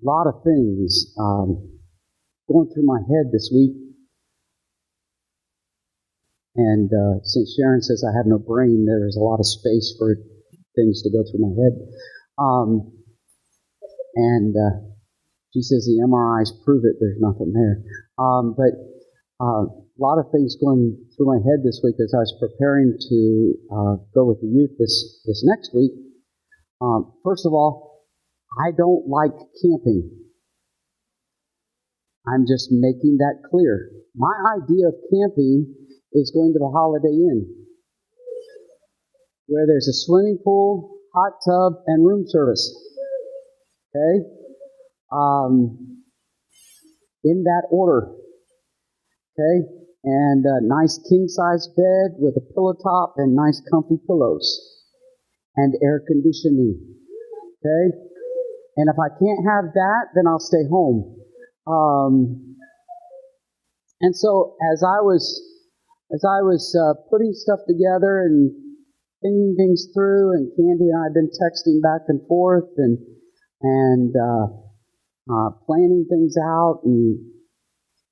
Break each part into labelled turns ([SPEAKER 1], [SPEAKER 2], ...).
[SPEAKER 1] lot of things going through my head this week. And since Sharon says I have no brain, there's a lot of space for things to go through my head. And she says the MRIs prove it, there's nothing there. But a lot of things going through my head this week as I was preparing to go with the youth this next week. First of all, I don't like camping. I'm just making that clear. My idea of camping is going to the Holiday Inn, where there's a swimming pool, hot tub, and room service. Okay? In that order. Okay? And a nice king-size bed with a pillow top and nice comfy pillows. And air conditioning. Okay? And if I can't have that, then I'll stay home. And so as I was putting stuff together and thinking things through, and Candy and I have been texting back and forth and planning things out and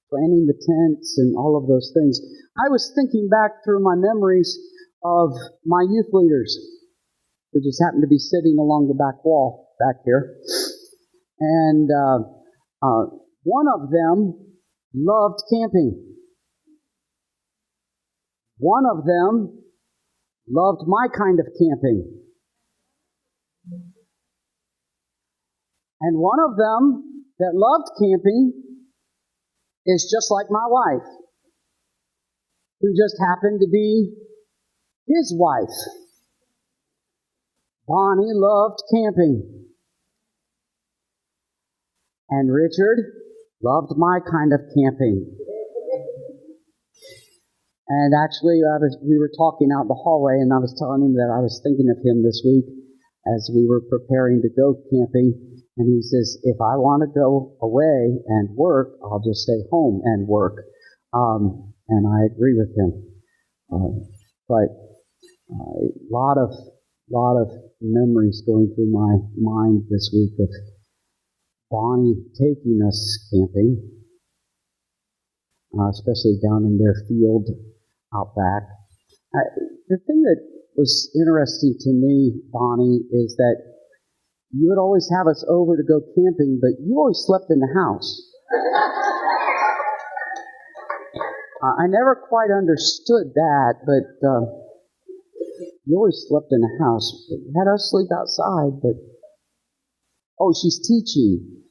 [SPEAKER 1] planning the tents and all of those things, I was thinking back through my memories of my youth leaders, who just happened to be sitting along the back wall back here. And one of them loved camping. One of them loved my kind of camping. And one of them that loved camping is just like my wife, who just happened to be his wife. Bonnie loved camping. And Richard loved my kind of camping. And actually, we were talking out in the hallway, and I was telling him that I was thinking of him this week as we were preparing to go camping. And he says, if I want to go away and work, I'll just stay home and work. And I agree with him. But a lot of memories going through my mind this week of Bonnie taking us camping, especially down in their field out back. The thing that was interesting to me, Bonnie, is that you would always have us over to go camping, but you always slept in the house. I never quite understood that, but you always slept in the house. You had us sleep outside, but she's teaching.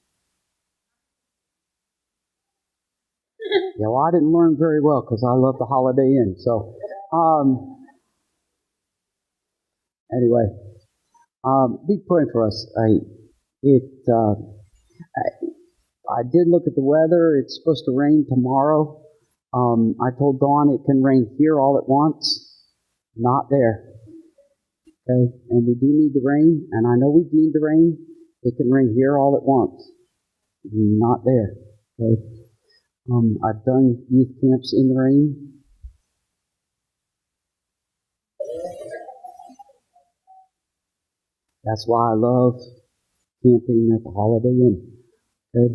[SPEAKER 1] Yeah, well, I didn't learn very well because I love the Holiday Inn. So, anyway, be praying for us. I did look at the weather. It's supposed to rain tomorrow. I told Dawn it can rain here all at once, not there. Okay, and we do need the rain, and I know we need the rain. It can rain here all at once, not there. Okay. I've done youth camps in the rain. That's why I love camping at the Holiday Inn. Okay.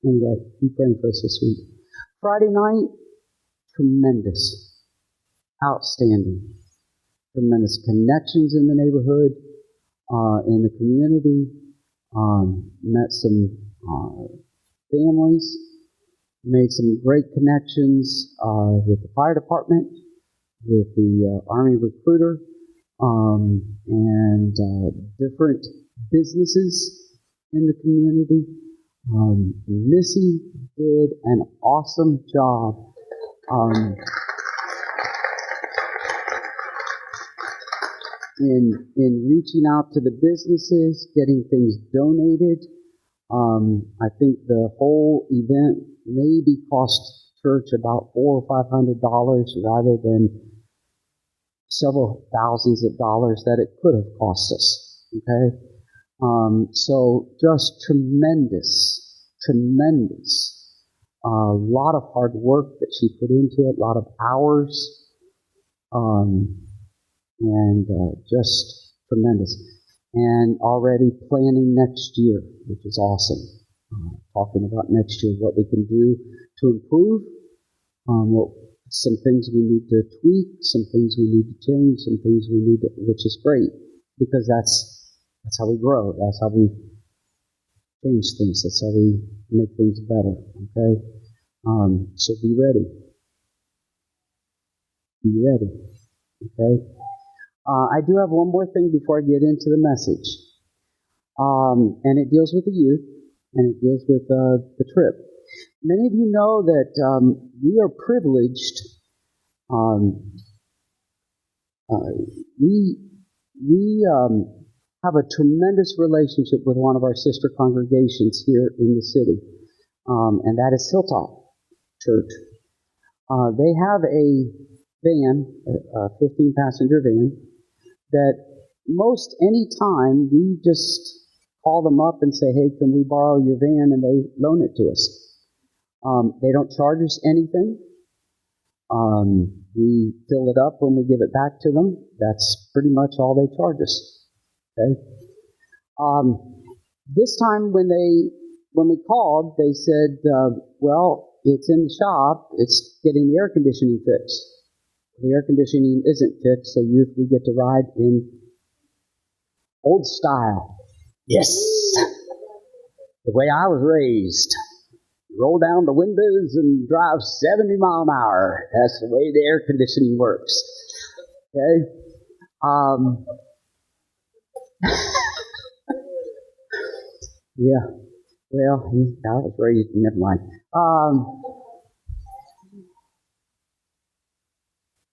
[SPEAKER 1] Anyway, keep praying for us this week. Friday night, tremendous, outstanding, tremendous connections in the neighborhood, in the community. Met some families, made some great connections with the fire department, with the Army recruiter, and different businesses in the community. Missy did an awesome job in reaching out to the businesses, getting things donated. I think the whole event maybe cost church about $400 or $500 rather than several thousands of dollars that it could have cost us. Okay, so just tremendous. A lot of hard work that she put into it, a lot of hours, and just tremendous. and already planning next year, which is awesome. Talking about next year, what we can do to improve, some things we need to tweak, some things we need to change, some things we need to, which is great, because that's how we grow. That's how we change things. That's how we make things better. Okay, so be ready. Be ready. Okay. I do have one more thing before I get into the message, and it deals with the youth, and it deals with the trip. Many of you know that we are privileged. We have a tremendous relationship with one of our sister congregations here in the city, and that is Hilltop Church. They have a van, a 15-passenger van, that most any time we just call them up and say, hey, can we borrow your van? And they loan it to us. They don't charge us anything. We fill it up when we give it back to them. That's pretty much all they charge us. Okay. This time when we called, they said, well, it's in the shop. It's getting the air conditioning fixed. The air conditioning isn't fixed, so youth, we get to ride in old style. Yes! The way I was raised. Roll down the windows and drive 70 miles an hour. That's the way the air conditioning works. Okay? Yeah. Well, I was raised, never mind.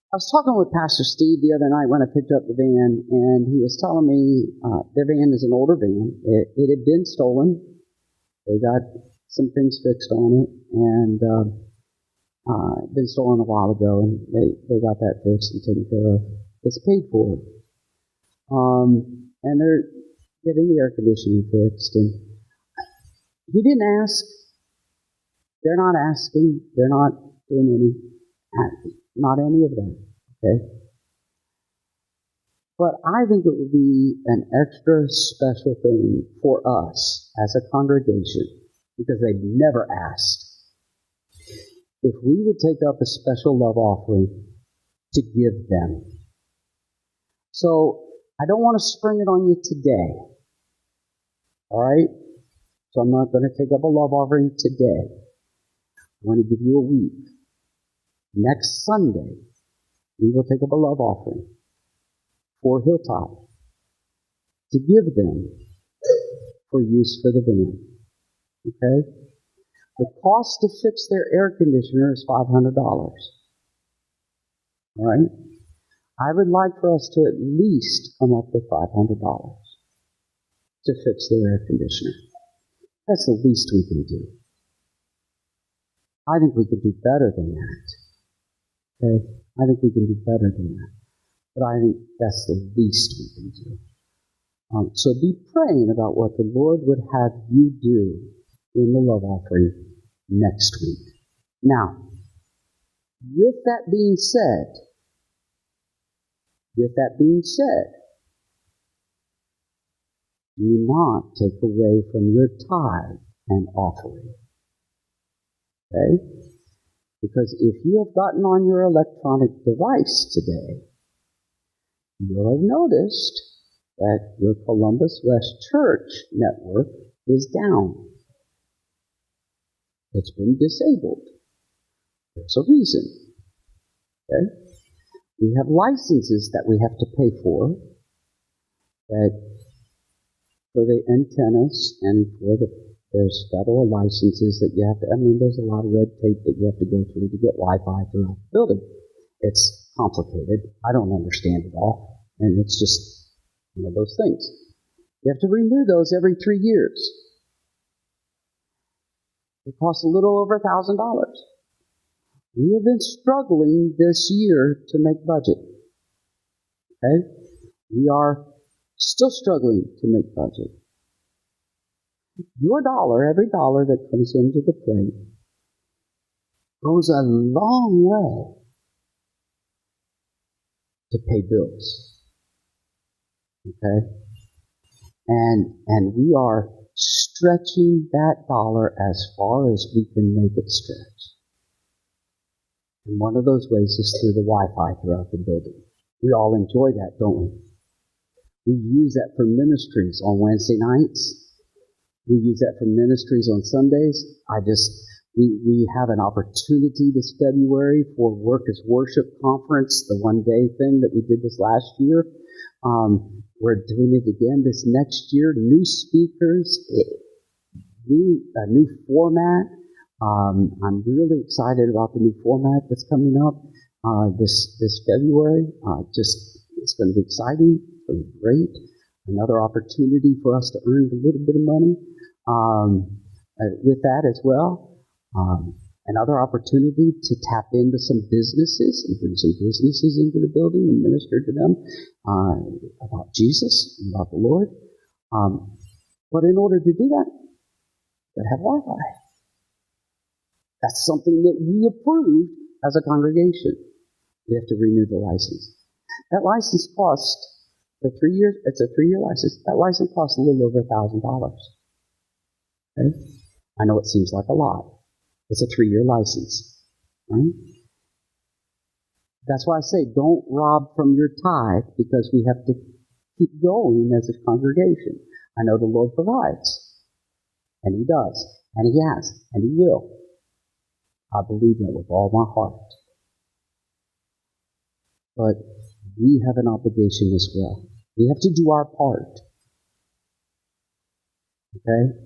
[SPEAKER 1] I was talking with Pastor Steve the other night when I picked up the van, and he was telling me their van is an older van. It had been stolen. They got some things fixed on it, and it'd been stolen a while ago, and they got that fixed and taken care of. It's paid for. And they're getting the air conditioning fixed, and he didn't ask. They're not asking. They're not doing not any of that. Okay? But I think it would be an extra special thing for us as a congregation, because they've never asked, if we would take up a special love offering to give them. So I don't want to spring it on you today. All right? So I'm not going to take up a love offering today. I want to give you a week. Next Sunday, we will take up a love offering for Hilltop to give them for use for the van. Okay? The cost to fix their air conditioner is $500. All right? I would like for us to at least come up with $500 to fix their air conditioner. That's the least we can do. I think we could do better than that. Okay? I think we can do better than that. But I think that's the least we can do. So be praying about what the Lord would have you do in the love offering next week. Now, with that being said, do not take away from your tithe and offering. Okay? Because if you have gotten on your electronic device today, you'll have noticed that your Columbus West Church network is down. It's been disabled. There's a reason. Okay? We have licenses that we have to pay for, that for the antennas and there's federal licenses that you have to, there's a lot of red tape that you have to go through to get Wi-Fi throughout the building. It's complicated. I don't understand it all. And it's just one of those things. You have to renew those every 3 years. It costs a little over $1,000. We have been struggling this year to make budget. Okay? We are still struggling to make budget. Your dollar, every dollar that comes into the plate, goes a long way to pay bills. Okay? And we are stretching that dollar as far as we can make it stretch. And one of those ways is through the Wi-Fi throughout the building. We all enjoy that, don't we? We use that for ministries on Wednesday nights. We use that for ministries on Sundays. We have an opportunity this February for Work as Worship Conference, the one-day thing that we did this last year. We're doing it again this next year. New speakers, a new format. I'm really excited about the new format that's coming up this February. It's going to be exciting. It's going to be great. Another opportunity for us to earn a little bit of money with that as well. Another opportunity to tap into some businesses and bring some businesses into the building and minister to them about Jesus and about the Lord. But in order to do that, you got to have Wi-Fi. That's something that we approved as a congregation. We have to renew the license. That license costs, for 3 years, it's a 3-year license. That license costs a little over $1,000. Okay? I know it seems like a lot. It's a 3-year license. Right? That's why I say don't rob from your tithe, because we have to keep going as a congregation. I know the Lord provides. And He does. And He has. And He will. I believe that with all my heart. But we have an obligation as well. We have to do our part. Okay?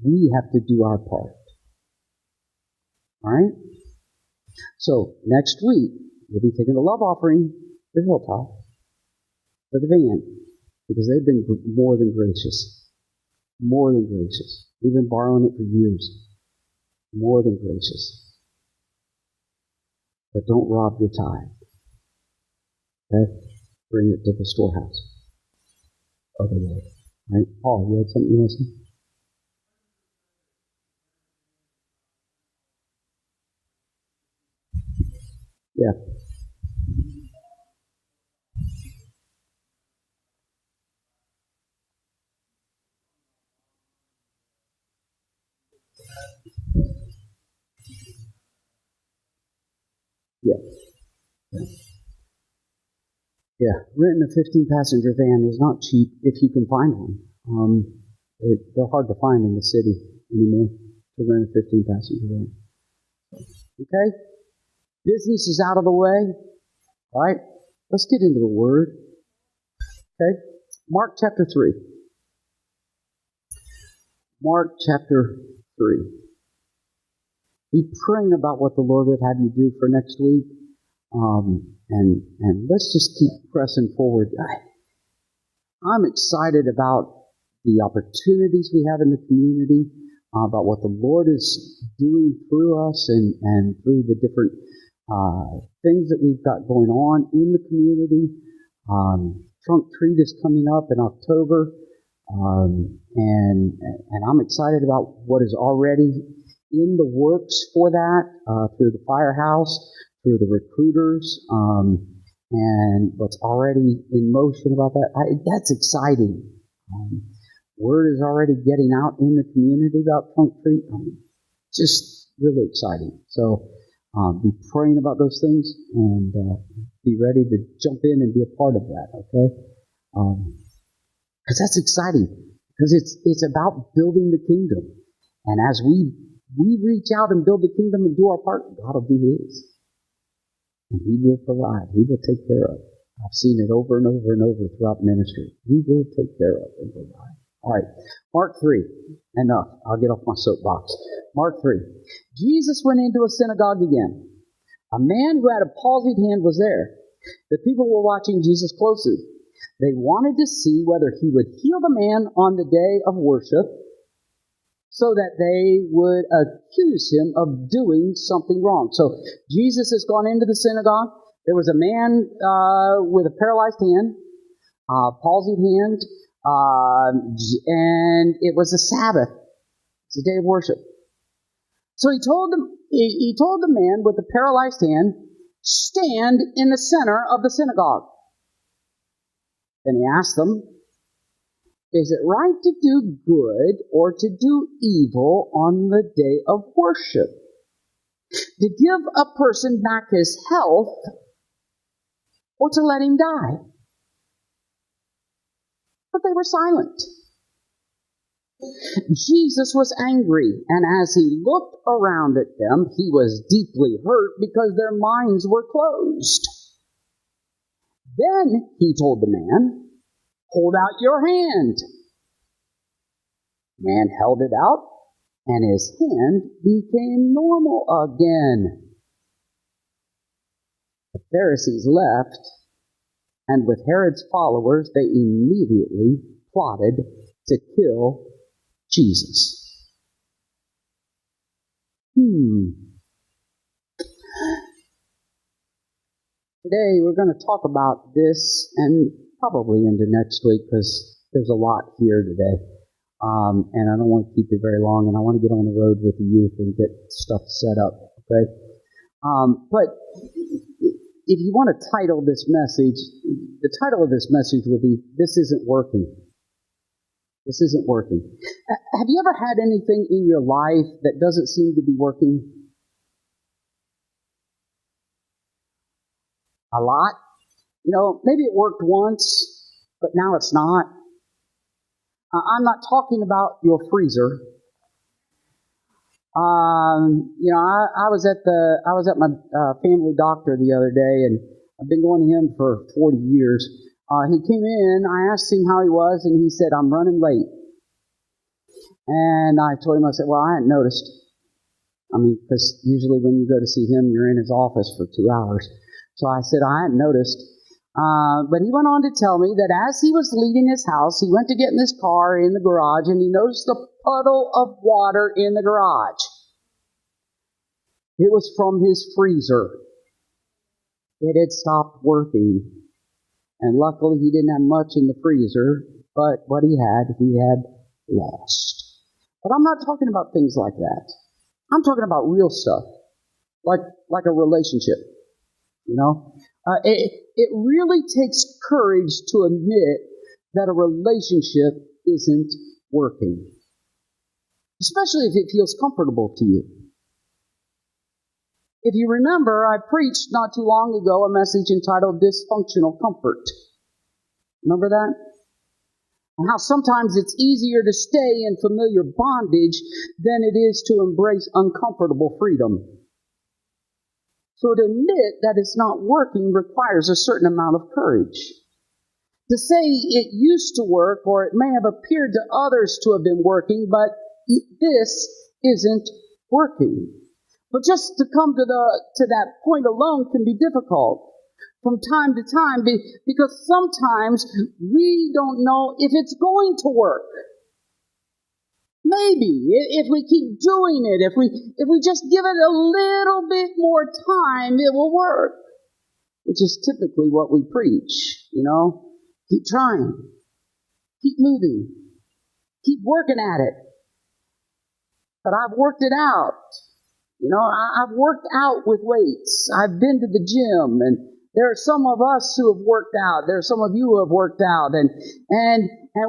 [SPEAKER 1] We have to do our part. All right? So, next week, we'll be taking the love offering to Hilltop for the van, because they've been more than gracious. More than gracious. We've been borrowing it for years. More than gracious. But don't rob your tithe. Okay? Bring it to the storehouse of the Lord. Right? Paul, you had something you want to say? Yeah. Yeah. Yeah. Renting a 15-passenger van is not cheap if you can find one. They're hard to find in the city anymore to rent a 15-passenger van. Okay? Business is out of the way. All right? Let's get into the Word. Okay? Mark chapter 3. Mark chapter 3. Be praying about what the Lord would have you do for next week. And let's just keep pressing forward. I'm excited about the opportunities we have in the community, about what the Lord is doing through us and through the different things that we've got going on in the community. Trunk Treat is coming up in October, and I'm excited about what is already in the works for that, through the firehouse, through the recruiters, and what's already in motion about that. That's exciting. Word is already getting out in the community about Trunk Treat. Just really exciting. So be praying about those things and be ready to jump in and be a part of that, okay? Because that's exciting. Because it's about building the kingdom. And as we reach out and build the kingdom and do our part, God will do His. And He will provide. He will take care of. I've seen it over and over and over throughout ministry. He will take care of and provide. All right, Mark 3. Enough. I'll get off my soapbox. Mark 3. Jesus went into a synagogue again. A man who had a palsied hand was there. The people were watching Jesus closely. They wanted to see whether He would heal the man on the day of worship, so that they would accuse Him of doing something wrong. So Jesus has gone into the synagogue. There was a man with a paralyzed hand, palsied hand, and it was a Sabbath. It's a day of worship. So he told the man with the paralyzed hand, stand in the center of the synagogue. Then he asked them, Is it right to do good or to do evil on the day of worship? To give a person back his health or to let him die? But they were silent. Jesus was angry, and as he looked around at them, he was deeply hurt because their minds were closed. Then he told the man, "Hold out your hand." The man held it out, and his hand became normal again. The Pharisees left, and with Herod's followers, they immediately plotted to kill Jesus. Today we're going to talk about this, and probably into next week, because there's a lot here today. And I don't want to keep you very long, and I want to get on the road with the youth and get stuff set up, okay? But if you want to title this message, the title of this message would be, "This Isn't Working." This isn't working. Have you ever had anything in your life that doesn't seem to be working? A lot? Maybe it worked once, but now it's not. I'm not talking about your freezer. I was at my family doctor the other day, and I've been going to him for 40 years. He came in, I asked him how he was, and he said, "I'm running late." And I told him, I said, "Well, I hadn't noticed." Because usually when you go to see him, you're in his office for 2 hours. So I said, "I hadn't noticed." But he went on to tell me that as he was leaving his house, he went to get in his car in the garage, and he noticed a puddle of water in the garage. It was from his freezer. It had stopped working. And luckily he didn't have much in the freezer, but what he had lost. But I'm not talking about things like that. I'm talking about real stuff, like a relationship. It really takes courage to admit that a relationship isn't working, especially if it feels comfortable to you. If you remember, I preached not too long ago a message entitled "Dysfunctional Comfort." Remember that? And how sometimes it's easier to stay in familiar bondage than it is to embrace uncomfortable freedom. So to admit that it's not working requires a certain amount of courage. To say it used to work, or it may have appeared to others to have been working, but this isn't working. But just to come to that point alone can be difficult from time to time, because sometimes we don't know if it's going to work. Maybe if we keep doing it, if we just give it a little bit more time, it will work. Which is typically what we preach, Keep trying, keep moving, keep working at it. But I've worked it out. I've worked out with weights. I've been to the gym, and there are some of us who have worked out. There are some of you who have worked out, and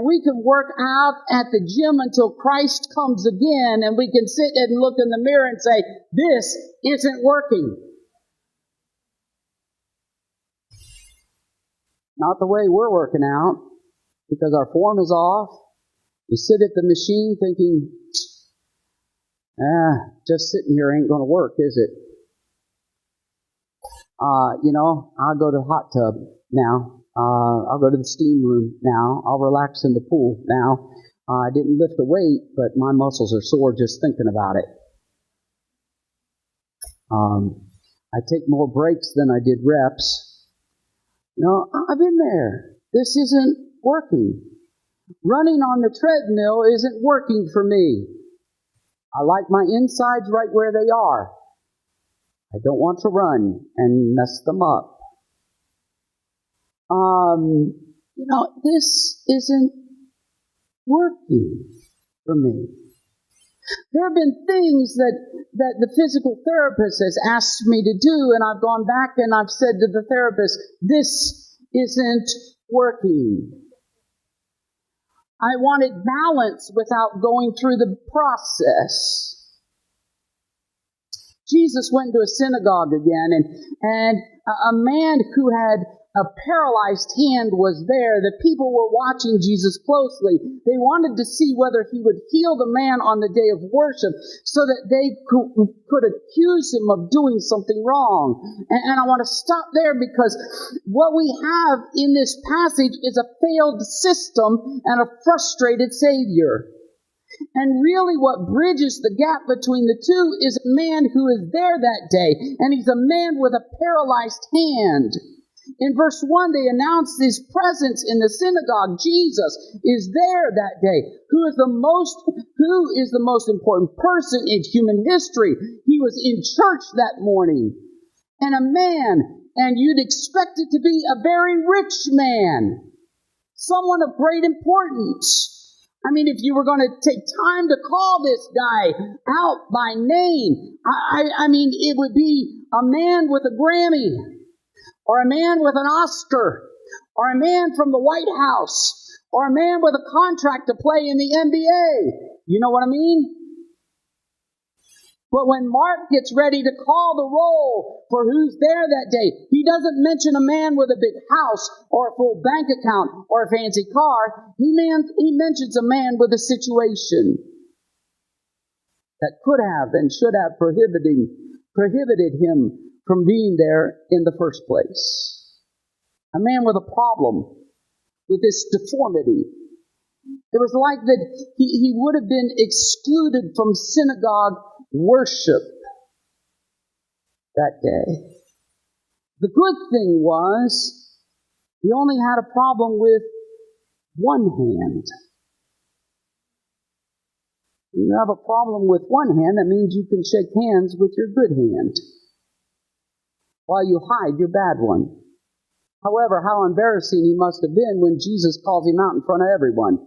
[SPEAKER 1] we can work out at the gym until Christ comes again, and we can sit and look in the mirror and say, "This isn't working." Not the way we're working out, because our form is off. We sit at the machine thinking, just sitting here ain't going to work, is it? I'll go to the hot tub now. I'll go to the steam room now. I'll relax in the pool now. I didn't lift a weight, but my muscles are sore just thinking about it. I take more breaks than I did reps. I've been there. This isn't working. Running on the treadmill isn't working for me. I like my insides right where they are. I don't want to run and mess them up. This isn't working for me. There have been things that the physical therapist has asked me to do, and I've gone back and I've said to the therapist, "This isn't working." I wanted balance without going through the process. Jesus went into a synagogue again, and a man who had a paralyzed hand was there. The people were watching Jesus closely. They wanted to see whether he would heal the man on the day of worship so that they could accuse him of doing something wrong. And I want to stop there because what we have in this passage is a failed system and a frustrated Savior. And really what bridges the gap between the two is a man who is there that day, and he's a man with a paralyzed hand. In verse 1, they announce his presence in the synagogue. Jesus is there that day. Who is the most important person in human history? He was in church that morning. And a man, and you'd expect it to be a very rich man, someone of great importance. I mean, if you were going to take time to call this guy out by name, I mean, it would be a man with a Grammy, or a man with an Oscar, or a man from the White House, or a man with a contract to play in the NBA. You know what I mean? But when Mark gets ready to call the roll for who's there that day, he doesn't mention a man with a big house or a full bank account or a fancy car. He mentions a man with a situation that could have and should have prohibited him from being there in the first place. A man with a problem, with this deformity. It was like that he would have been excluded from synagogue worship that day. The good thing was, he only had a problem with one hand. When you have a problem with one hand, that means you can shake hands with your good hand, while you hide your bad one. However, how embarrassing he must have been when Jesus calls him out in front of everyone.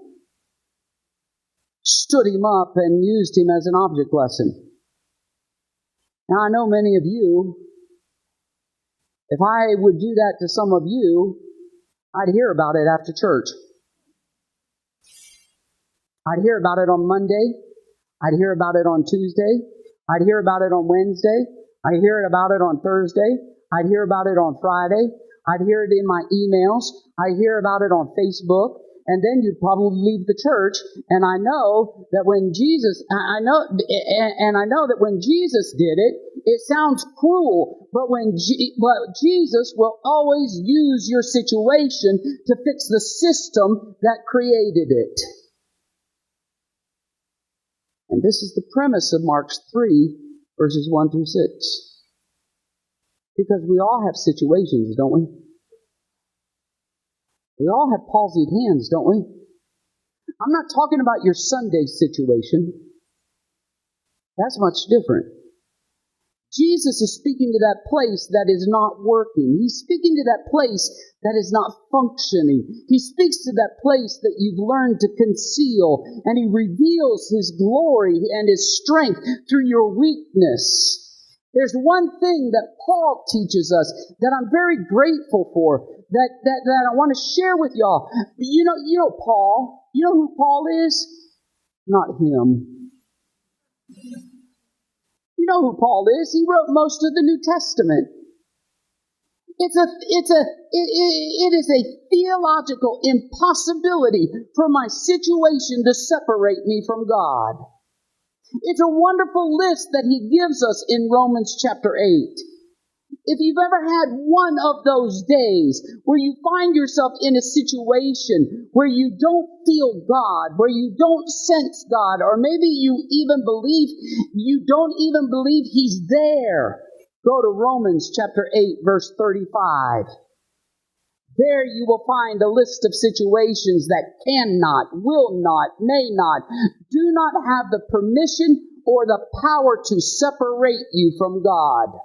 [SPEAKER 1] Stood him up and used him as an object lesson. Now, I know many of you, if I would do that to some of you, I'd hear about it after church. I'd hear about it on Monday. I'd hear about it on Tuesday. I'd hear about it on Wednesday. I'd hear about it on Thursday. I'd hear about it on Friday. I'd hear it in my emails. I'd hear about it on Facebook. And then you'd probably leave the church. And I know that when Jesus did it, it sounds cruel, but Jesus will always use your situation to fix the system that created it. And this is the premise of Mark 3, verses 1 through 6. Because we all have situations, don't we? We all have palsied hands, don't we? I'm not talking about your Sunday situation. That's much different. Jesus is speaking to that place that is not working. He's speaking to that place that is not functioning. He speaks to that place that you've learned to conceal, and he reveals his glory and his strength through your weakness. There's one thing that Paul teaches us that I'm very grateful for, that I want to share with y'all. You know Paul. You know who Paul is? Not him. You know who Paul is. He wrote most of the New Testament. It is a theological impossibility for my situation to separate me from God. It's a wonderful list that he gives us in Romans chapter 8. If you've ever had one of those days where you find yourself in a situation where you don't feel God, where you don't sense God, or maybe you don't even believe he's there, go to Romans chapter 8, verse 35. There you will find a list of situations that cannot, will not, may not, do not have the permission or the power to separate you from God.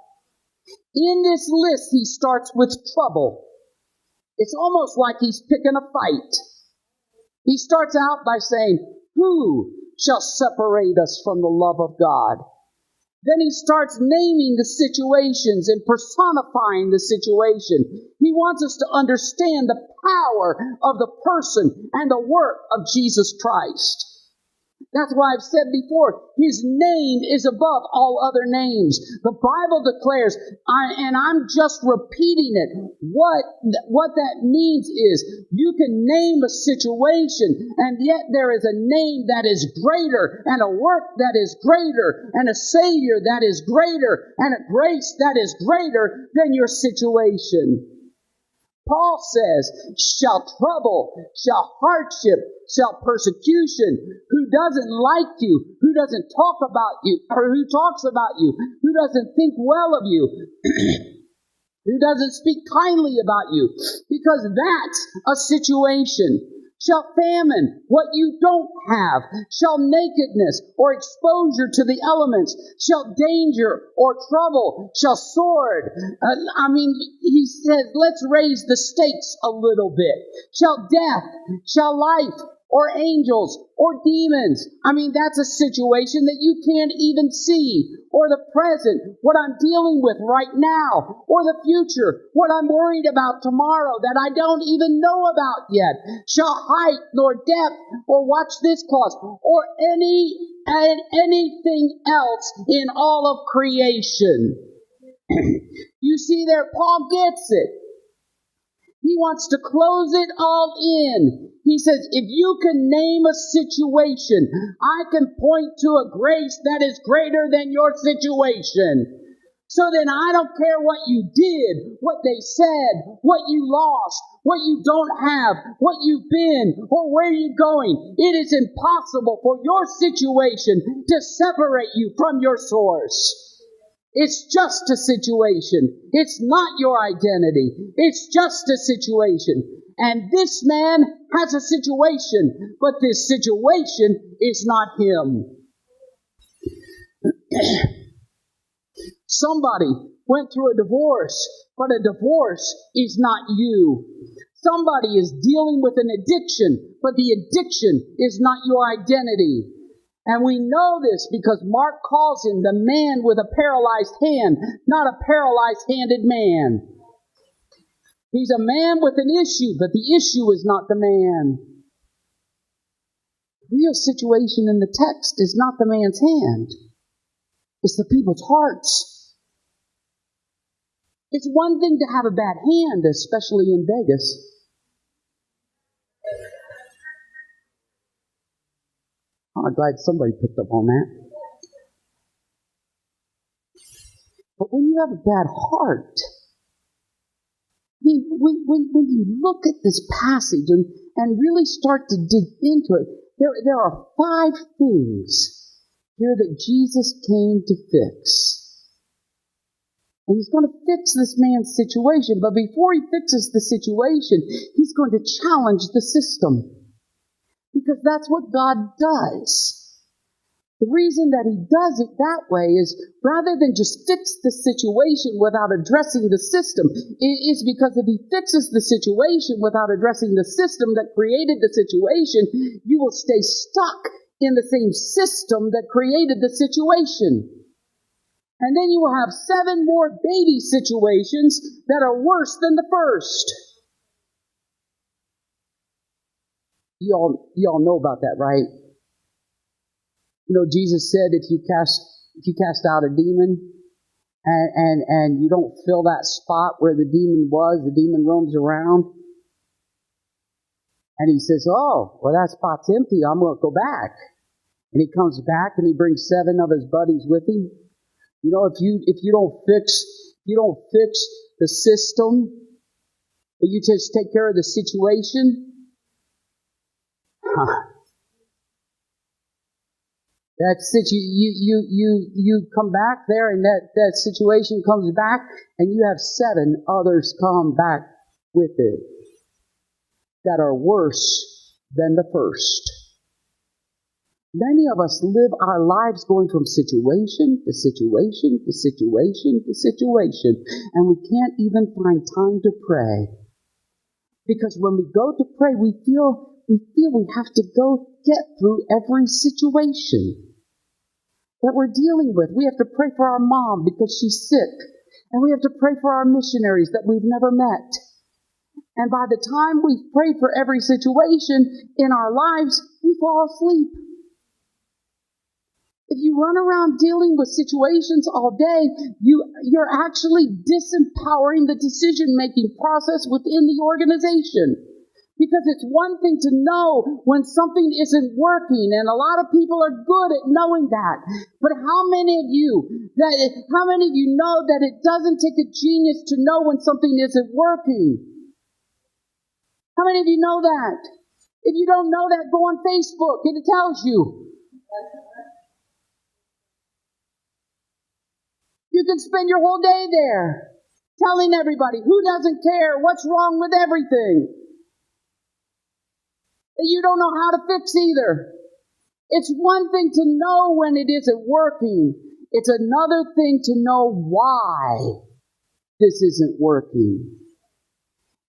[SPEAKER 1] In this list, he starts with trouble. It's almost like he's picking a fight. He starts out by saying, "Who shall separate us from the love of God?" Then he starts naming the situations and personifying the situation. He wants us to understand the power of the person and the work of Jesus Christ. That's why I've said before, His name is above all other names. The Bible declares, and I'm just repeating it, what that means is you can name a situation, and yet there is a name that is greater, and a work that is greater, and a Savior that is greater, and a grace that is greater than your situation. Paul says, shall trouble, shall hardship, shall persecution, who doesn't like you, who doesn't talk about you, or who talks about you, who doesn't think well of you, who doesn't speak kindly about you, because that's a situation. Shall famine, what you don't have, shall nakedness or exposure to the elements, shall danger or trouble, shall sword. He says, let's raise the stakes a little bit. Shall death, shall life, or angels, or demons. That's a situation that you can't even see. Or the present, what I'm dealing with right now. Or the future, what I'm worried about tomorrow that I don't even know about yet. Shall height, nor depth, or watch this clause, or anything else in all of creation. You see there, Paul gets it. He wants to close it all in. He says, if you can name a situation, I can point to a grace that is greater than your situation. So then I don't care what you did, what they said, what you lost, what you don't have, what you've been, or where you're going. It is impossible for your situation to separate you from your source. It's just a situation. It's not your identity. It's just a situation. And this man has a situation, but this situation is not him. Somebody went through a divorce, but a divorce is not you. Somebody is dealing with an addiction, but the addiction is not your identity. And we know this because Mark calls him the man with a paralyzed hand, not a paralyzed-handed man. He's a man with an issue, but the issue is not the man. The real situation in the text is not the man's hand. It's the people's hearts. It's one thing to have a bad hand, especially in Vegas. I'm glad somebody picked up on that. But when you have a bad heart, when you look at this passage and really start to dig into it, there are 5 things here that Jesus came to fix. And He's going to fix this man's situation. But before He fixes the situation, He's going to challenge the system. Because that's what God does. The reason that He does it that way is rather than just fix the situation without addressing the system, is because if He fixes the situation without addressing the system that created the situation, you will stay stuck in the same system that created the situation. And then you will have 7 more baby situations that are worse than the first. You all know about that, right? Jesus said if you cast out a demon and you don't fill that spot where the demon was, the demon roams around. And he says, oh, well, that spot's empty. I'm going to go back. And he comes back and he brings 7 of his buddies with him. If you don't fix the system, but you just take care of the situation, that's it. You come back there, and that situation comes back, and you have 7 others come back with it that are worse than the first. Many of us live our lives going from situation to situation to situation to situation, and we can't even find time to pray. Because when we go to pray, we feel we have to go get through every situation. that we're dealing with. We have to pray for our mom because she's sick. And we have to pray for our missionaries that we've never met. And by the time we've prayed for every situation in our lives, we fall asleep. If you run around dealing with situations all day, you're actually disempowering the decision-making process within the organization. Because it's one thing to know when something isn't working, and a lot of people are good at knowing that. But how many of you know that it doesn't take a genius to know when something isn't working? How many of you know that? If you don't know that, go on Facebook and it tells you. You can spend your whole day there telling everybody who doesn't care, what's wrong with everything. That you don't know how to fix either. It's one thing to know when it isn't working. It's another thing to know why this isn't working.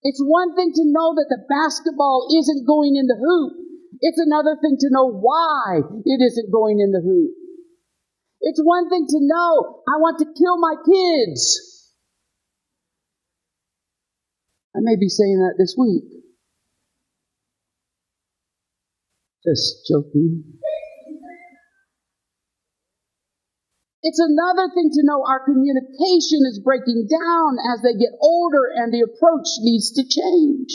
[SPEAKER 1] It's one thing to know that the basketball isn't going in the hoop. It's another thing to know why it isn't going in the hoop. It's one thing to know, I want to kill my kids. I may be saying that this week. Just joking. It's another thing to know our communication is breaking down as they get older and the approach needs to change.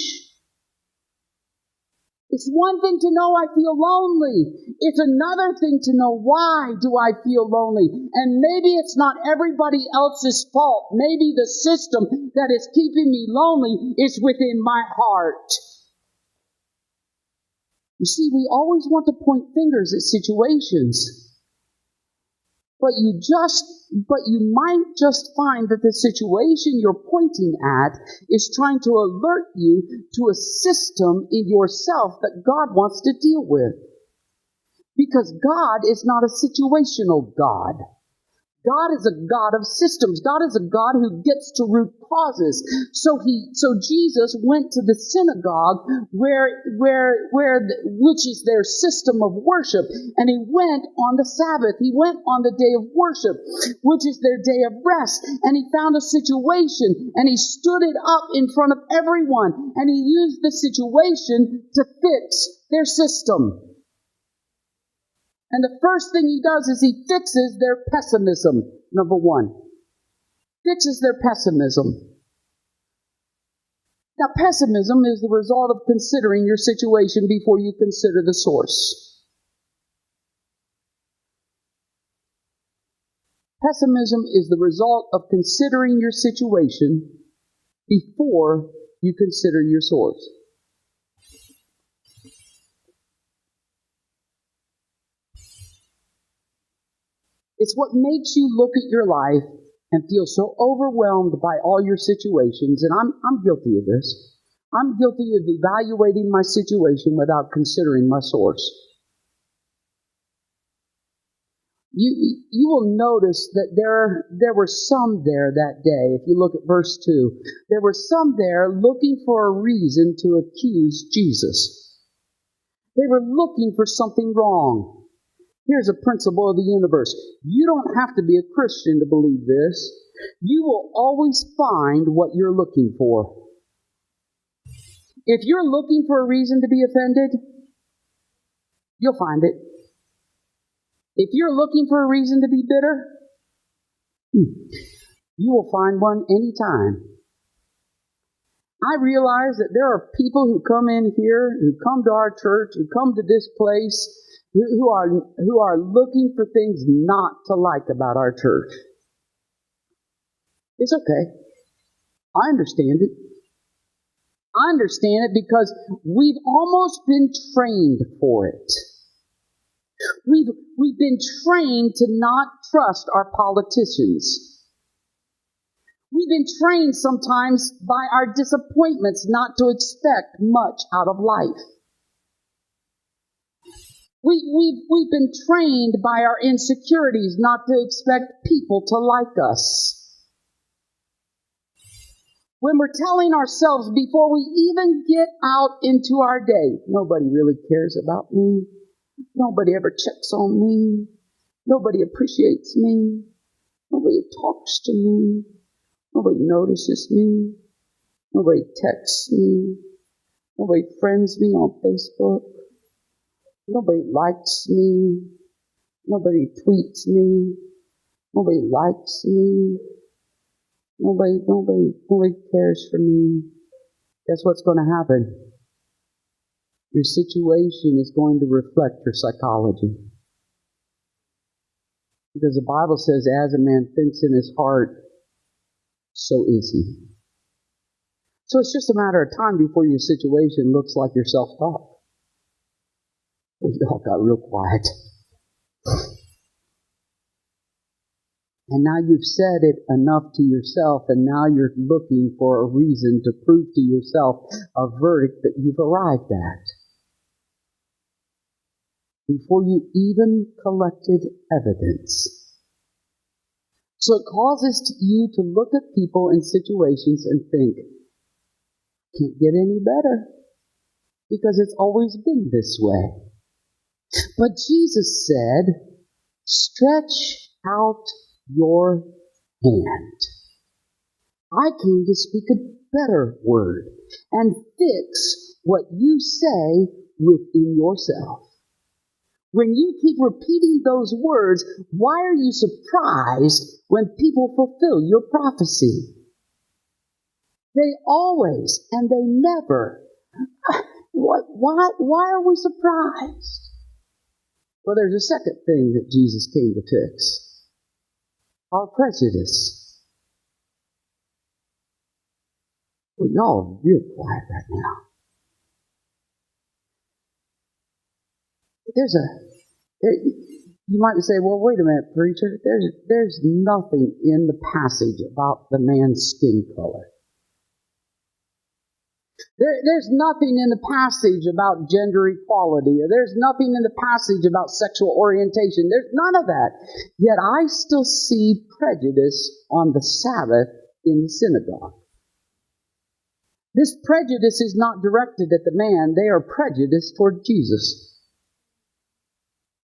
[SPEAKER 1] It's one thing to know I feel lonely. It's another thing to know why do I feel lonely. And maybe it's not everybody else's fault. Maybe the system that is keeping me lonely is within my heart. You see, we always want to point fingers at situations. But you might just find that the situation you're pointing at is trying to alert you to a system in yourself that God wants to deal with. Because God is not a situational God. God is a God of systems. God is a God who gets to root causes. So Jesus went to the synagogue which is their system of worship, and he went on the Sabbath. He went on the day of worship, which is their day of rest, and he found a situation, and he stood it up in front of everyone, and he used the situation to fix their system. And the first thing he does is he fixes their pessimism, number one. Fixes their pessimism. Now, pessimism is the result of considering your situation before you consider the source. Pessimism is the result of considering your situation before you consider your source. It's what makes you look at your life and feel so overwhelmed by all your situations, and I'm guilty of this. I'm guilty of evaluating my situation without considering my source. You will notice that there were some there that day. If you look at verse 2, there were some there looking for a reason to accuse Jesus. They were looking for something wrong. Here's a principle of the universe. You don't have to be a Christian to believe this. You will always find what you're looking for. If you're looking for a reason to be offended, you'll find it. If you're looking for a reason to be bitter, you will find one anytime. I realize that there are people who come in here, who come to our church, who come to this place, who are looking for things not to like about our church. It's okay. I understand it. I understand it because we've almost been trained for it. We've been trained to not trust our politicians. We've been trained sometimes by our disappointments not to expect much out of life. We've been trained by our insecurities not to expect people to like us. When we're telling ourselves before we even get out into our day, nobody really cares about me. Nobody ever checks on me. Nobody appreciates me. Nobody talks to me. Nobody notices me. Nobody texts me. Nobody friends me on Facebook. Nobody likes me. Nobody tweets me. Nobody likes me. Nobody cares for me. Guess what's going to happen? Your situation is going to reflect your psychology. Because the Bible says, as a man thinks in his heart, so is he. So it's just a matter of time before your situation looks like your self-talk. Well, y'all got real quiet. And now you've said it enough to yourself, and now you're looking for a reason to prove to yourself a verdict that you've arrived at, before you even collected evidence. So it causes you to look at people and situations and think, can't get any better, because it's always been this way. But Jesus said, stretch out your hand. I came to speak a better word and fix what you say within yourself. When you keep repeating those words, why are you surprised when people fulfill your prophecy? They always and they never. Why are we surprised? Well, there's a second thing that Jesus came to fix. Our prejudice. Well, y'all are real quiet right now. You might say, well, wait a minute, preacher. There's nothing in the passage about the man's skin color. There's nothing in the passage about gender equality. There's nothing in the passage about sexual orientation. There's none of that. Yet I still see prejudice on the Sabbath in the synagogue. This prejudice is not directed at the man. They are prejudiced toward Jesus.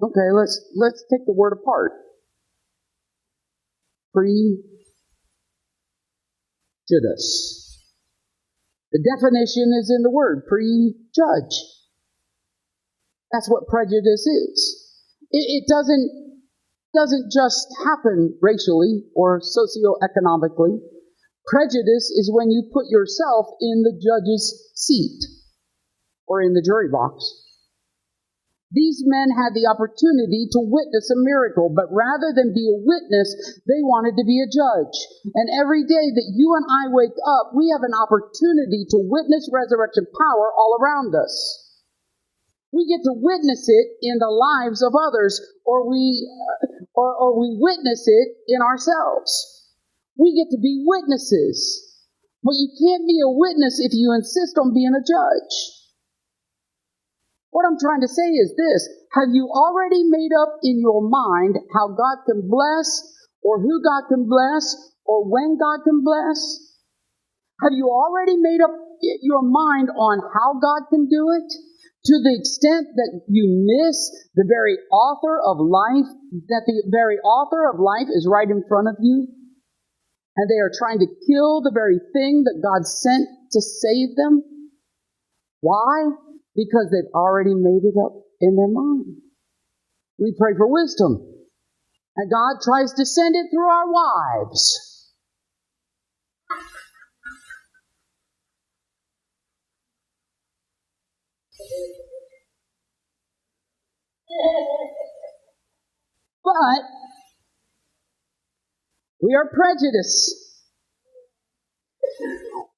[SPEAKER 1] Okay, let's take the word apart. Prejudice. The definition is in the word, prejudge. That's what prejudice is. It doesn't just happen racially or socioeconomically. Prejudice is when you put yourself in the judge's seat or in the jury box. These men had the opportunity to witness a miracle, but rather than be a witness, they wanted to be a judge. And every day that you and I wake up, we have an opportunity to witness resurrection power all around us. We get to witness it in the lives of others, or we witness it in ourselves. We get to be witnesses. But you can't be a witness if you insist on being a judge. What I'm trying to say is this: have you already made up in your mind how God can bless, or who God can bless, or when God can bless? Have you already made up your mind on how God can do it? To the extent that you miss the very author of life, that the very author of life is right in front of you, and they are trying to kill the very thing that God sent to save them? Why? Because they've already made it up in their mind. We pray for wisdom, and God tries to send it through our wives. But we are prejudiced.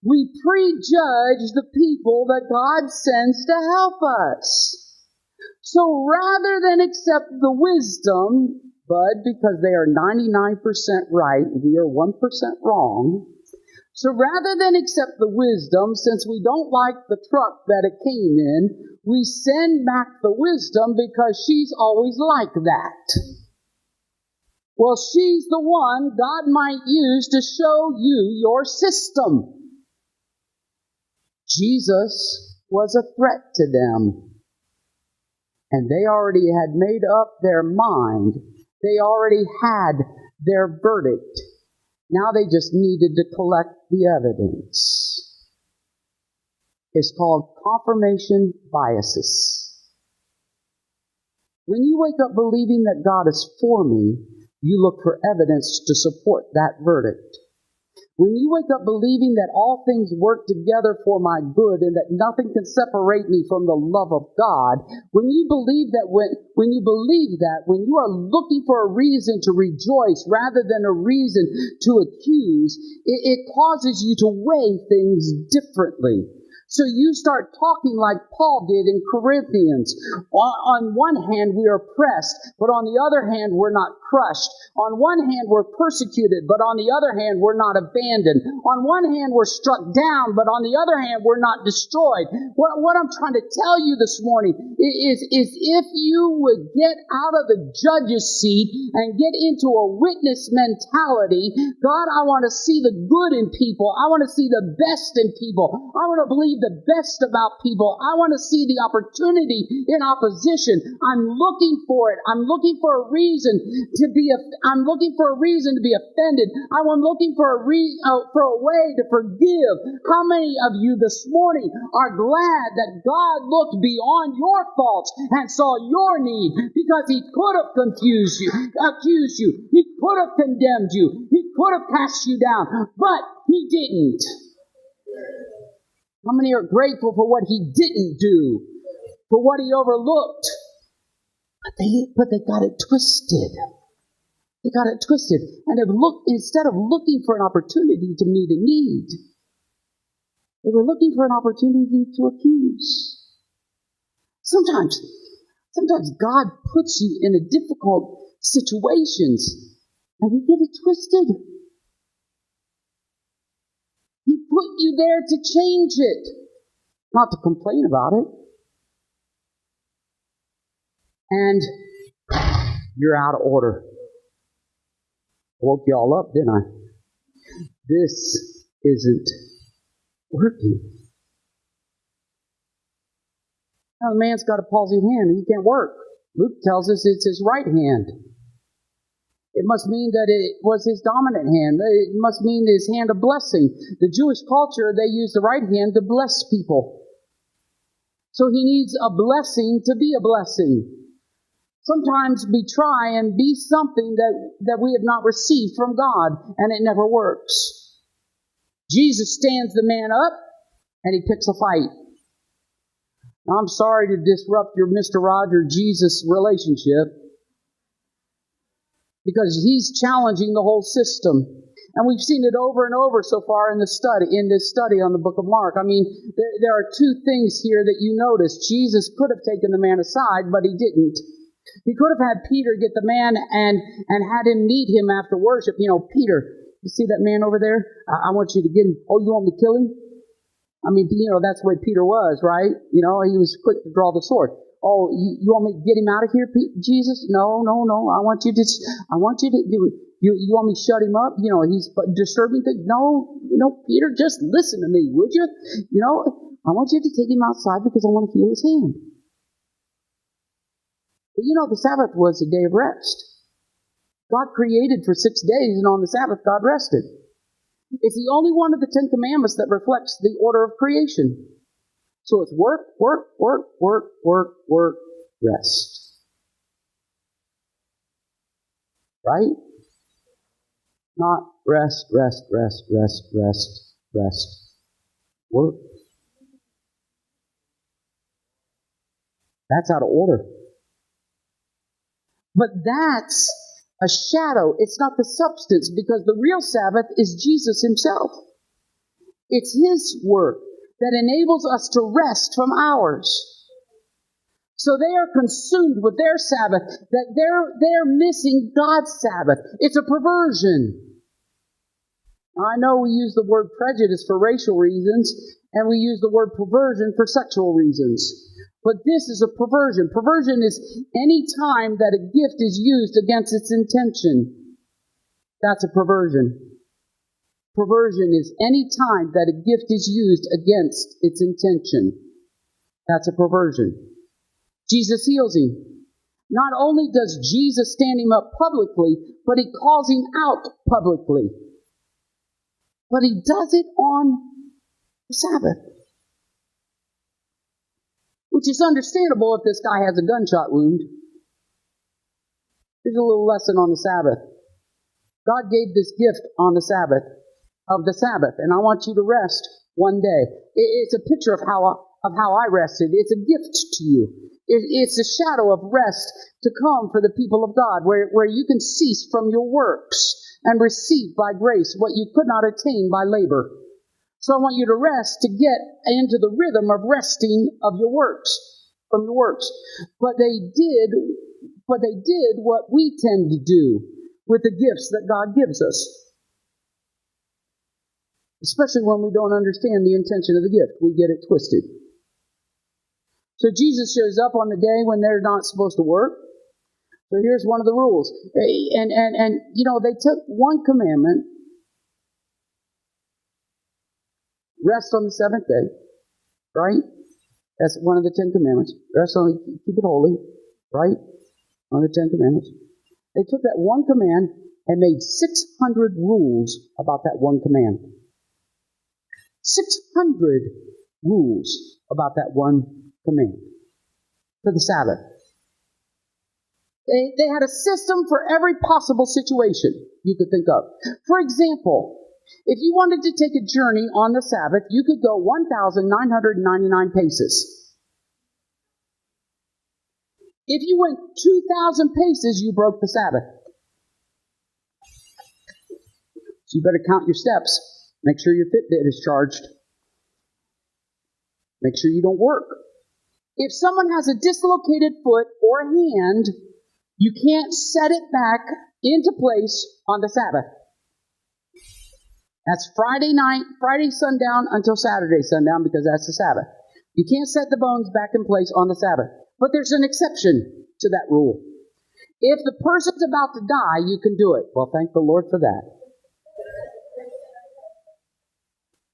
[SPEAKER 1] We prejudge the people that God sends to help us. So rather than accept the wisdom, but because they are 99% right, we are 1% wrong. So rather than accept the wisdom, since we don't like the truck that it came in, we send back the wisdom because she's always like that. Well, she's the one God might use to show you your system. Jesus was a threat to them. And they already had made up their mind They already had their verdict. Now they just needed to collect the evidence. It's called confirmation biases. When you wake up believing that God is for me, you look for evidence to support that verdict. When you wake up believing that all things work together for my good and that nothing can separate me from the love of God, when you believe that, when you are looking for a reason to rejoice rather than a reason to accuse, it causes you to weigh things differently. So you start talking like Paul did in Corinthians. On one hand, we are pressed, but on the other hand, we're not crushed. On one hand, we're persecuted, but on the other hand, we're not abandoned. On one hand, we're struck down, but on the other hand, we're not destroyed. What I'm trying to tell you this morning is if you would get out of the judge's seat and get into a witness mentality, God, I want to see the good in people. I want to see the best in people. I want to believe the best about people. I want to see the opportunity in opposition. I'm looking for it. I'm looking for a reason to be offended. I'm looking for a way to forgive. How many of you this morning are glad that God looked beyond your faults and saw your need? Because He could have accused you. He could have condemned you. He could have cast you down, but He didn't. How many are grateful for what He didn't do, for what He overlooked? But they got it twisted. They got it twisted. And instead of looking for an opportunity to meet a need, they were looking for an opportunity to accuse. Sometimes God puts you in a difficult situations, and we get it twisted. He put you there to change it, not to complain about it. And you're out of order. I woke you all up, didn't I? This isn't working. Now, the man's got a palsied hand. He can't work. Luke tells us it's his right hand. It must mean that it was his dominant hand. It must mean his hand of blessing. The Jewish culture, they use the right hand to bless people. So he needs a blessing to be a blessing. Sometimes we try and be something that we have not received from God, and it never works. Jesus stands the man up, and he picks a fight. Now, I'm sorry to disrupt your Mr. Roger Jesus relationship, because he's challenging the whole system. And we've seen it over and over so far in this study on the book of Mark. I mean, there are two things here that you notice. Jesus could have taken the man aside, but he didn't. He could have had Peter get the man and had him meet him after worship. You know, Peter, you see that man over there? I want you to get him. Oh, you want me to kill him? I mean, that's the way Peter was, right? He was quick to draw the sword. Oh, you want me to get him out of here, Jesus? No. I want you to do it. You want me to shut him up? He's disturbing things. No, Peter, just listen to me, would you? I want you to take him outside because I want to heal his hand. But the Sabbath was a day of rest. God created for 6 days, and on the Sabbath, God rested. It's the only one of the 10 Commandments that reflects the order of creation. So it's work, rest. Right? Not rest. Work. That's out of order. But that's a shadow. It's not the substance, because the real Sabbath is Jesus Himself. It's His work that enables us to rest from ours. So they are consumed with their Sabbath, that they're missing God's Sabbath. It's a perversion. I know we use the word prejudice for racial reasons, and we use the word perversion for sexual reasons. But this is a perversion. Perversion is any time that a gift is used against its intention. That's a perversion. Perversion is any time that a gift is used against its intention. That's a perversion. Jesus heals him. Not only does Jesus stand him up publicly, but he calls him out publicly. But he does it on the Sabbath. Which is understandable if this guy has a gunshot wound. Here's a little lesson on the Sabbath. God gave this gift on the Sabbath, and I want you to rest one day. It's a picture of how I rested. It's a gift to you. It's a shadow of rest to come for the people of God, where you can cease from your works and receive by grace what you could not attain by labor. So I want you to rest to get into the rhythm of resting of your works, from your works. But they did what we tend to do with the gifts that God gives us. Especially when we don't understand the intention of the gift. We get it twisted. So Jesus shows up on the day when they're not supposed to work. So here's one of the rules. And they took one commandment. Rest on the seventh day. Right? That's one of the 10 commandments. Rest on it, keep it holy. Right? One of the 10 commandments. They took that one command and made 600 rules about that one command. 600 rules about that one command for the Sabbath. They had a system for every possible situation you could think of. For example, if you wanted to take a journey on the Sabbath, you could go 1,999 paces. If you went 2,000 paces, you broke the Sabbath. So you better count your steps. Make sure your Fitbit is charged. Make sure you don't work. If someone has a dislocated foot or hand, you can't set it back into place on the Sabbath. That's Friday sundown until Saturday sundown, because that's the Sabbath. You can't set the bones back in place on the Sabbath. But there's an exception to that rule. If the person's about to die, you can do it. Well, thank the Lord for that.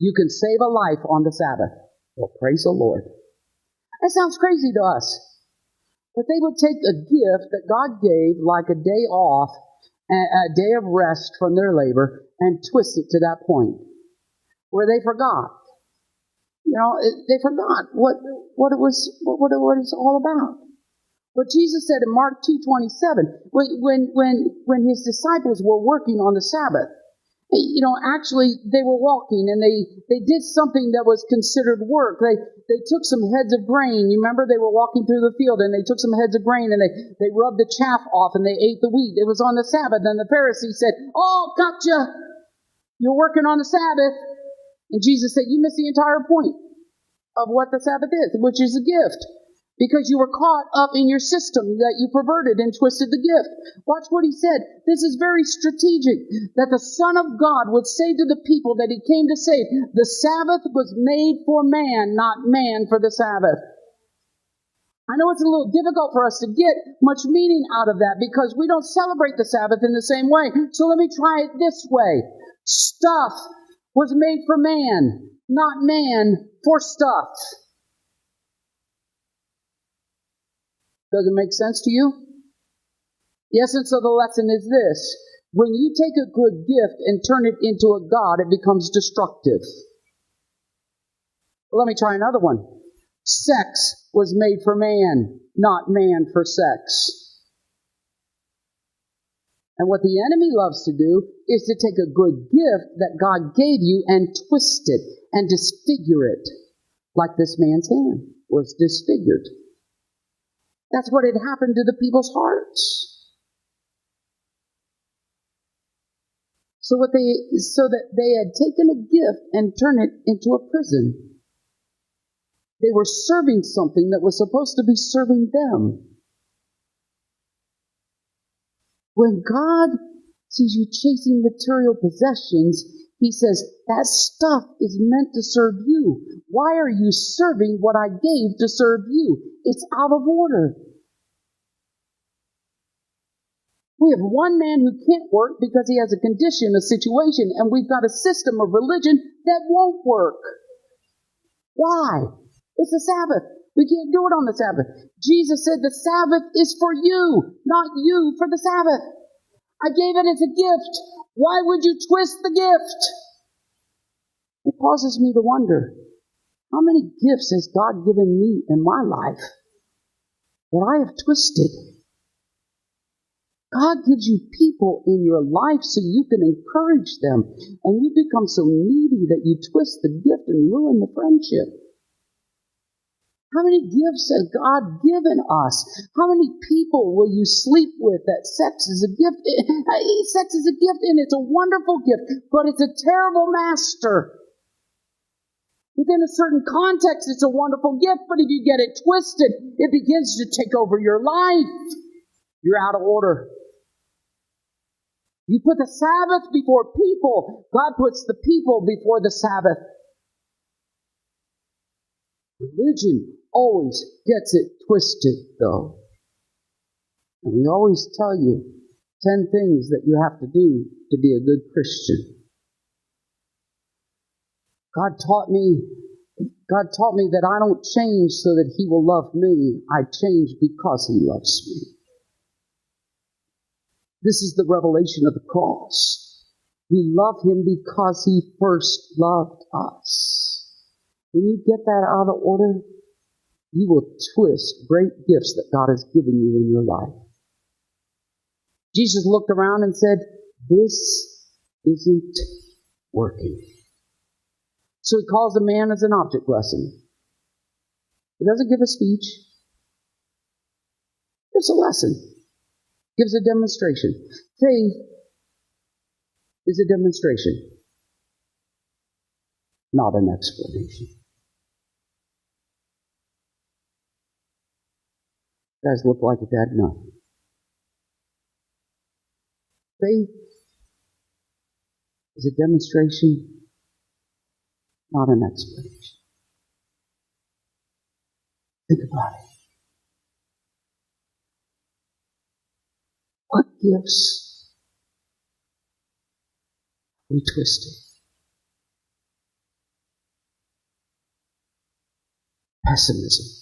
[SPEAKER 1] You can save a life on the Sabbath. Well, praise the Lord. That sounds crazy to us. But they would take a gift that God gave, like a day off, a day of rest from their labor, and twist it to that point where they forgot. They forgot what it's all about. What Jesus said in Mark 2:27, when his disciples were working on the Sabbath, actually they were walking and they did something that was considered work. They took some heads of grain. You remember, they were walking through the field and they took some heads of grain and they rubbed the chaff off and they ate the wheat. It was on the Sabbath, and the Pharisees said, "Oh, gotcha! You're working on the Sabbath." And Jesus said, "You missed the entire point of what the Sabbath is, which is a gift. Because you were caught up in your system that you perverted and twisted the gift." Watch what he said. This is very strategic. That the Son of God would say to the people that he came to save, the Sabbath was made for man, not man for the Sabbath. I know it's a little difficult for us to get much meaning out of that because we don't celebrate the Sabbath in the same way. So let me try it this way. Stuff was made for man, not man for stuff. Does it make sense to you? The essence of the lesson is this. When you take a good gift and turn it into a god, it becomes destructive. Well, let me try another one. Sex was made for man, not man for sex. And what the enemy loves to do is to take a good gift that God gave you and twist it and disfigure it, like this man's hand was disfigured. That's what had happened to the people's hearts. So that they had taken a gift and turned it into a prison. They were serving something that was supposed to be serving them. When God sees you chasing material possessions, he says, that stuff is meant to serve you. Why are you serving what I gave to serve you? It's out of order. We have one man who can't work because he has a condition, a situation, and we've got a system of religion that won't work. Why? It's the Sabbath. We can't do it on the Sabbath. Jesus said the Sabbath is for you, not you for the Sabbath. I gave it as a gift. Why would you twist the gift? It causes me to wonder, how many gifts has God given me in my life that I have twisted? God gives you people in your life so you can encourage them, and you become so needy that you twist the gift and ruin the friendship. How many gifts has God given us? How many people will you sleep with that sex is a gift? Sex is a gift, and it's a wonderful gift, but it's a terrible master. Within a certain context, it's a wonderful gift, but if you get it twisted, it begins to take over your life. You're out of order. You put the Sabbath before people. God puts the people before the Sabbath. Religion always gets it twisted, though. And we always tell you 10 things that you have to do to be a good Christian. God taught me that I don't change so that He will love me. I change because He loves me. This is the revelation of the cross. We love Him because He first loved us. When you get that out of order, you will twist great gifts that God has given you in your life. Jesus looked around and said, this isn't working. So He calls a man as an object lesson. He doesn't give a speech. It's a lesson. Gives a demonstration. Faith is a demonstration, not an explanation. You guys look like you've had enough. Faith is a demonstration, not an explanation. Think about it. What gifts we twisted? Pessimism.